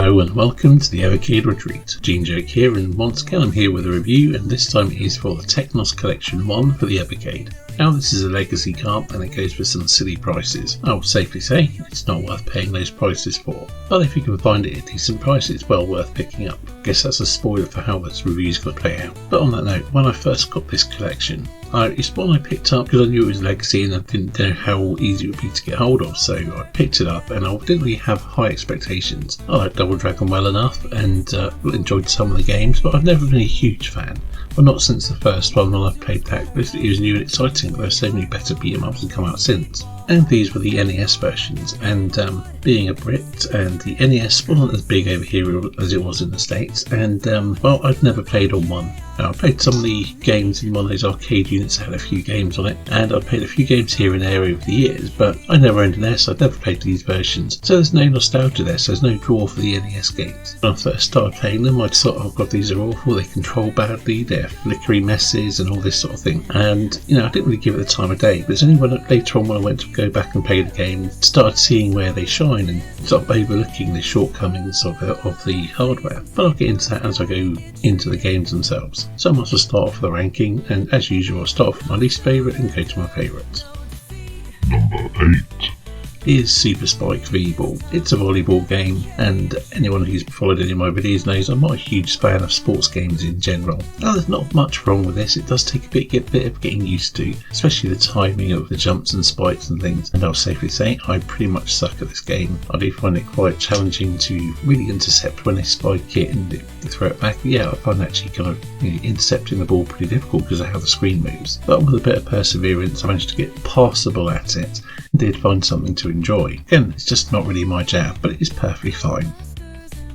Hello and welcome to the Evercade Retreat. Gene Joke here, and once again I'm here with a review, and this time it is for the Technos Collection 1 for the Evercade. Now this is a legacy card and it goes for some silly prices. I will safely say it's not worth paying those prices for, but if you can find it at decent price it's well worth picking up. Guess that's a spoiler for how this review's got to play out. But on that note, when I first got this collection, it's one I picked up because I knew it was legacy and I didn't know how easy it would be to get hold of, so I picked it up and I didn't really have high expectations. I like Double Dragon well enough and enjoyed some of the games, but I've never been a huge fan. Well, not since the first one when I've played that. It was new and exciting. There are so many better beat-em-ups that come out since. And these were the NES versions, and being a Brit, and the NES wasn't as big over here as it was in the States, and well, I'd never played on one. Now, I played some of the games in one of those arcade units that had a few games on it, and I've played a few games here and there over the years, but I never owned an NES, I'd never played these versions, so there's no nostalgia there, so there's no draw for the NES games. When I first started playing them, I'd thought, oh god, these are awful, they control badly, they're flickery messes and all this sort of thing, and I didn't really give it the time of day, but it's only later on when I went to go back and play the game, started seeing where they shine and sort of overlooking the shortcomings of the hardware. But I'll get into that as I go into the games themselves. So I might as well start off with the ranking, and as usual I'll start off with my least favourite and go to my favourite. Number 8 is Super Spike V-Ball. It's a volleyball game, and anyone who's followed any of my videos knows I'm not a huge fan of sports games in general. Now there's not much wrong with this, it does take a bit of getting used to, especially the timing of the jumps and spikes and things, and I'll safely say I pretty much suck at this game. I do find it quite challenging to really intercept when they spike it and they throw it back. Yeah, I find actually kind of intercepting the ball pretty difficult because of how the screen moves, but with a bit of perseverance I managed to get passable at it and did find something to enjoy. Again, it's just not really my jam, but it is perfectly fine.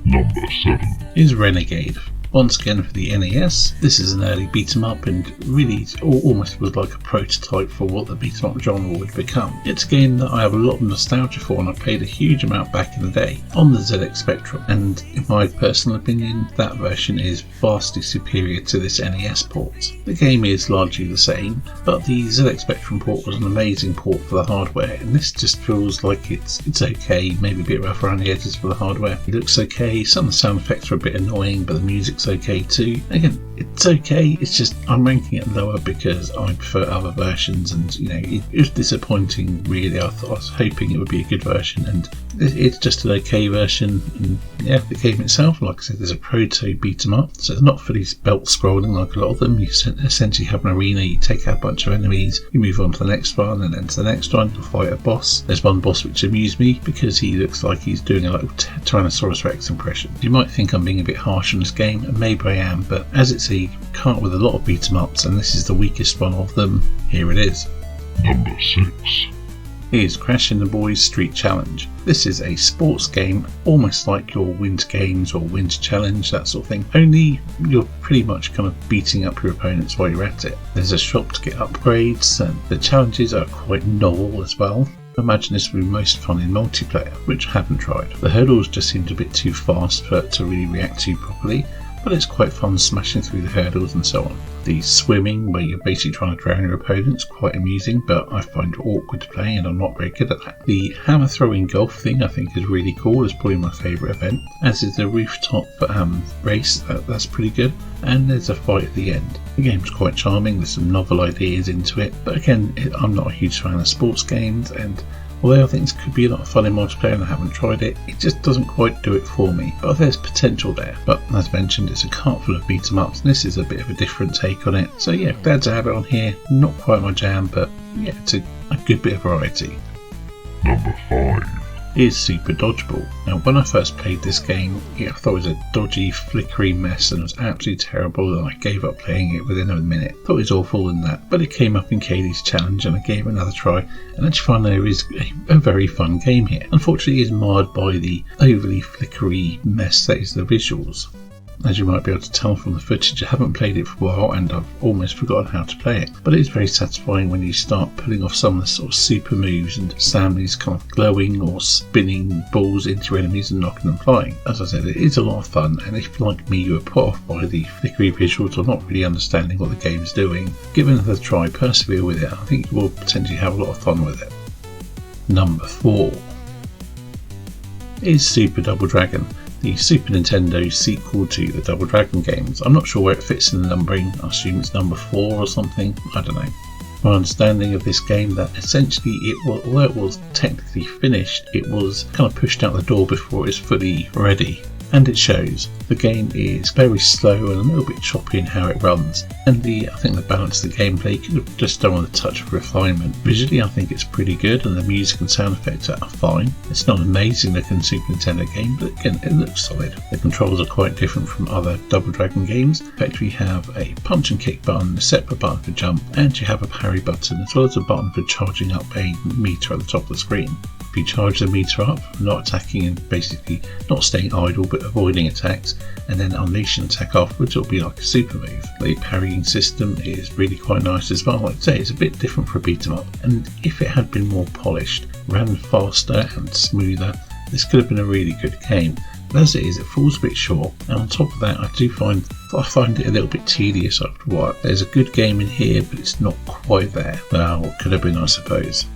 Number 7 is Renegade. Once again for the NES, this is an early beat 'em up and really almost was like a prototype for what the beat 'em up genre would become. It's a game that I have a lot of nostalgia for and I played a huge amount back in the day on the ZX Spectrum, and in my personal opinion that version is vastly superior to this NES port. The game is largely the same, but the ZX Spectrum port was an amazing port for the hardware, and this just feels like it's okay, maybe a bit rough around the edges for the hardware. It looks okay, some of the sound effects are a bit annoying, but the music's okay too. Again, it's okay, it's just I'm ranking it lower because I prefer other versions, and it was disappointing really. I was hoping it would be a good version, and it's just an okay version. And yeah, the game itself, like I said, there's a proto beat 'em up, so it's not fully belt scrolling like a lot of them. You essentially have an arena, you take out a bunch of enemies, you move on to the next one and then to the next one to fight a boss. There's one boss which amused me because he looks like he's doing a little Tyrannosaurus Rex impression. You might think I'm being a bit harsh on this game, and maybe I am, but as it's a cart with a lot of beat 'em ups and this is the weakest one of them, here it is. Number 6 is Crash and the Boys Street Challenge. This is a sports game, almost like your Wind Games or Wind Challenge, that sort of thing, only you're pretty much kind of beating up your opponents while you're at it. There's a shop to get upgrades, and the challenges are quite novel as well. I imagine this will be most fun in multiplayer, which I haven't tried. The hurdles just seemed a bit too fast for it to really react to properly, but it's quite fun smashing through the hurdles and so on. The swimming, where you're basically trying to drown your opponents, quite amusing, but I find it awkward to play and I'm not very good at that. The hammer throwing golf thing I think is really cool, it's probably my favourite event, as is the rooftop race, that's pretty good, and there's a fight at the end. The game's quite charming, there's some novel ideas into it, but again, I'm not a huge fan of sports games, and although I think this could be a lot of fun in multiplayer and I haven't tried it, it just doesn't quite do it for me. But there's potential there. But as mentioned, it's a cart full of beat 'em ups and this is a bit of a different take on it. So yeah, glad to have it on here. Not quite my jam, but yeah, it's a good bit of variety. Number 5 is Super Dodgeball. Now when I first played this game, I thought it was a dodgy, flickery mess and it was absolutely terrible, and I gave up playing it within a minute. Thought it was awful and that, but it came up in Katie's challenge and I gave it another try, and actually found there is a very fun game here. Unfortunately it is marred by the overly flickery mess that is the visuals. As you might be able to tell from the footage, I haven't played it for a while and I've almost forgotten how to play it, but it is very satisfying when you start pulling off some of the sort of super moves and slam these kind of glowing or spinning balls into your enemies and knocking them flying. As I said, it is a lot of fun, and if like me you were put off by the flickery visuals or not really understanding what the game's doing, give it another try, persevere with it, I think you will potentially have a lot of fun with it. Number 4 is Super Double Dragon. the Super Nintendo sequel to the Double Dragon games. I'm not sure where it fits in the numbering. I assume it's number 4 or something. I don't know. My understanding of this game that essentially although it was technically finished, it was kind of pushed out the door before it was fully ready. And it shows. The game is very slow and a little bit choppy in how it runs, and I think the balance of the gameplay could have just done with a touch of refinement. Visually I think it's pretty good, and the music and sound effects are fine. It's not an amazing looking Super Nintendo game, but again it looks solid. The controls are quite different from other Double Dragon games. In fact, we have a punch and kick button, a separate button for jump, and you have a parry button as well as a button for charging up a meter at the top of the screen. If you charge the meter up, not attacking and basically not staying idle but avoiding attacks, and then unleash an attack afterwards, it'll be like a super move. The parrying system is really quite nice as well. Like I say, it's a bit different for a beat 'em up, and if it had been more polished, ran faster and smoother, this could have been a really good game. But as it is, it falls a bit short, and on top of that I find it a little bit tedious after a while. There's a good game in here, but it's not quite there. Well, it could have been, I suppose.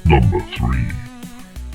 Number 3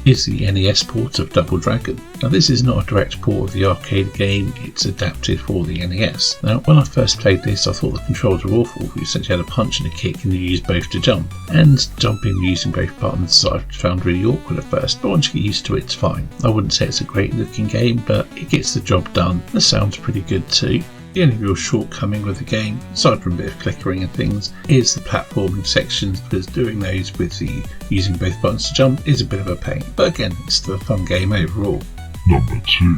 is the NES port of Double Dragon. Now this is not a direct port of the arcade game, it's adapted for the NES. Now when I first played this I thought the controls were awful. You essentially had a punch and a kick and you used both to jump. And jumping using both buttons I found really awkward at first, but once you get used to it it's fine. I wouldn't say it's a great looking game, but it gets the job done. The sound's pretty good too. The only real shortcoming with the game, aside from a bit of flickering and things, is the platforming sections, because doing those with the using both buttons to jump is a bit of a pain. But again, it's still a fun game overall. Number 2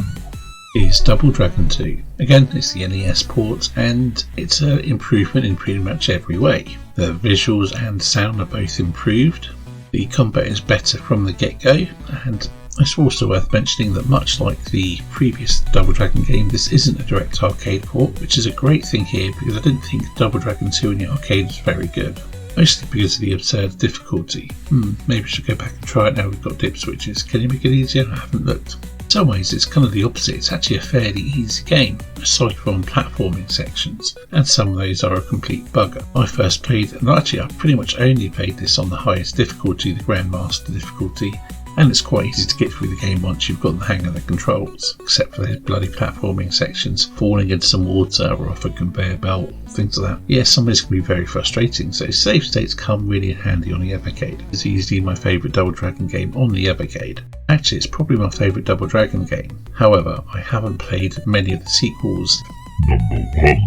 is Double Dragon 2. Again, it's the NES port, and it's an improvement in pretty much every way. The visuals and sound are both improved. The combat is better from the get-go, and it's also worth mentioning that much like the previous Double Dragon game, this isn't a direct arcade port, which is a great thing here because I didn't think Double Dragon 2 in the arcade was very good. Mostly because of the absurd difficulty. Maybe I should go back and try it now we've got dip switches. Can you make it easier? I haven't looked. In some ways it's kind of the opposite. It's actually a fairly easy game, aside from platforming sections, and some of those are a complete bugger. I first played, and actually I pretty much only played this on the highest difficulty, the Grandmaster difficulty, and it's quite easy to get through the game once you've got the hang of the controls, except for those bloody platforming sections, falling into some water or off a conveyor belt, things like that. Yeah, some of this can be very frustrating, so save states come really handy on the Evercade. It's easily my favourite Double Dragon game on the Evercade. Actually, it's probably my favourite Double Dragon game. However, I haven't played many of the sequels. Number 1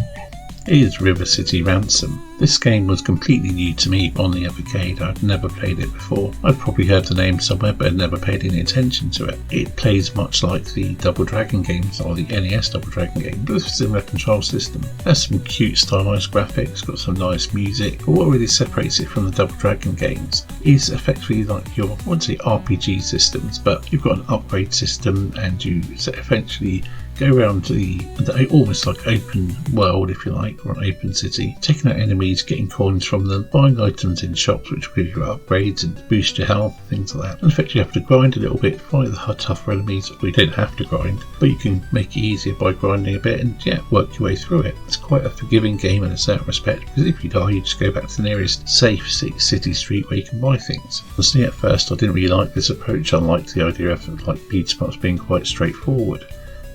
is River City Ransom. This game was completely new to me on the Evercade. I'd never played it before. I'd probably heard the name somewhere but had never paid any attention to it. It plays much like the Double Dragon games, or the NES Double Dragon game, but with a similar control system. It has some cute stylized graphics, got some nice music, but what really separates it from the Double Dragon games is effectively like your, I wouldn't say RPG systems, but you've got an upgrade system and you eventually go around to the almost like open world, if you like, or an open city, taking out enemies, getting coins from them, buying items in shops which will give you upgrades and boost your health, things like that. And in fact, you have to grind a little bit, fight the tougher enemies. We don't have to grind, but you can make it easier by grinding a bit and work your way through it. It's quite a forgiving game in a certain respect, because if you die, you just go back to the nearest safe city street where you can buy things. Honestly, at first I didn't really like this approach. I liked the idea of like beat 'em ups being quite straightforward.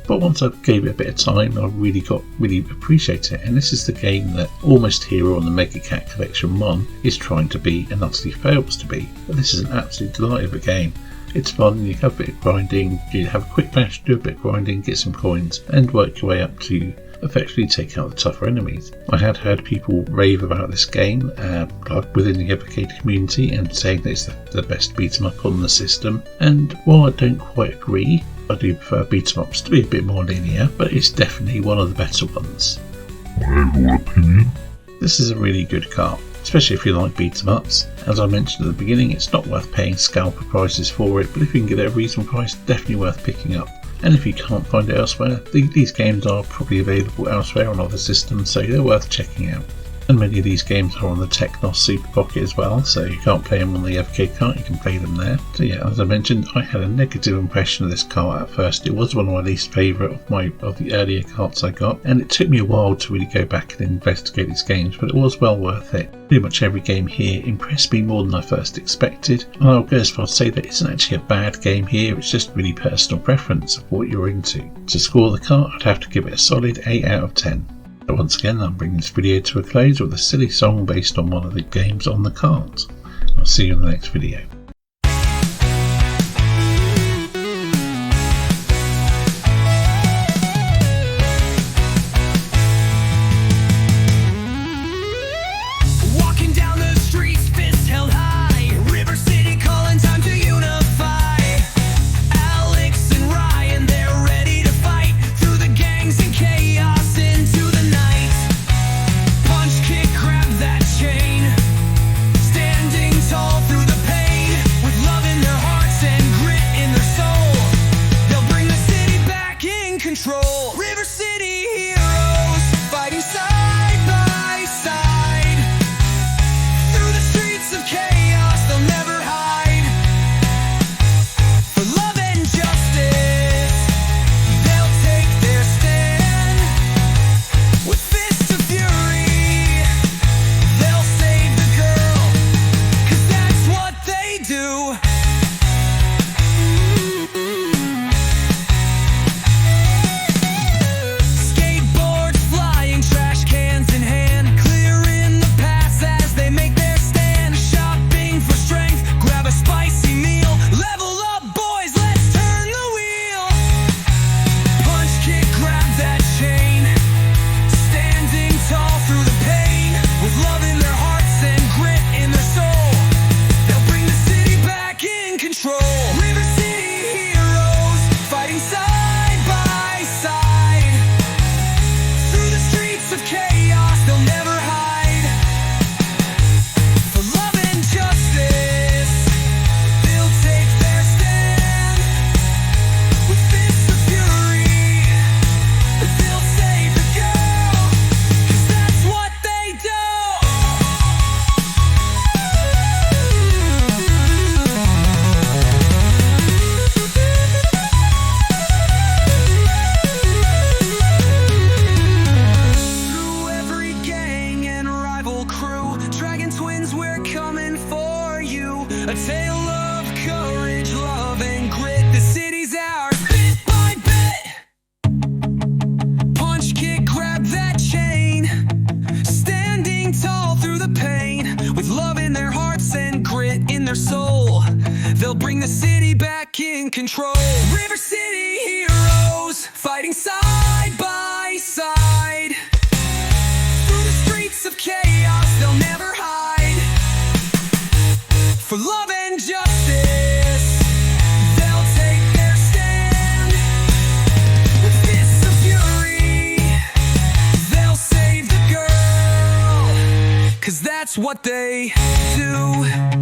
But once I gave it a bit of time, I really appreciate it. And this is the game that Almost Hero on the Mega Cat Collection 1 is trying to be and utterly fails to be. But this is an absolute delight of a game. It's fun, you have a bit of grinding, you have a quick match, do a bit of grinding, get some coins, and work your way up to effectively take out the tougher enemies. I had heard people rave about this game within the Evercade community and saying that it's the best beat 'em up on the system. And while I don't quite agree, I do prefer beat 'em ups to be a bit more linear, but it's definitely one of the better ones. My overall opinion? This is a really good cart, especially if you like beat 'em ups. As I mentioned at the beginning, it's not worth paying scalper prices for it, but if you can get it at a reasonable price, definitely worth picking up. And if you can't find it elsewhere, these games are probably available elsewhere on other systems, so they're worth checking out. And many of these games are on the Technos Super Pocket as well, so you can't play them on the Evercade cart, you can play them there. So yeah, as I mentioned, I had a negative impression of this cart at first. It was one of my least favourite of the earlier carts I got, and it took me a while to really go back and investigate these games, but it was well worth it. Pretty much every game here impressed me more than I first expected, and I'll go as far as to say that it isn't actually a bad game here, it's just really personal preference of what you're into. To score the cart, I'd have to give it a solid 8 out of 10. But once again, I'm bringing this video to a close with a silly song based on one of the games on the cart. I'll see you in the next video. A tale of courage, love, and grit. The city's ours, bit by bit. Punch, kick, grab that chain. Standing tall through the pain. With love in their hearts and grit in their soul, they'll bring the city back in control. River City heroes, fighting side by side. Through the streets of chaos, they'll never hide. For love and justice, they'll take their stand. With fists of fury, they'll save the girl, 'cause that's what they do.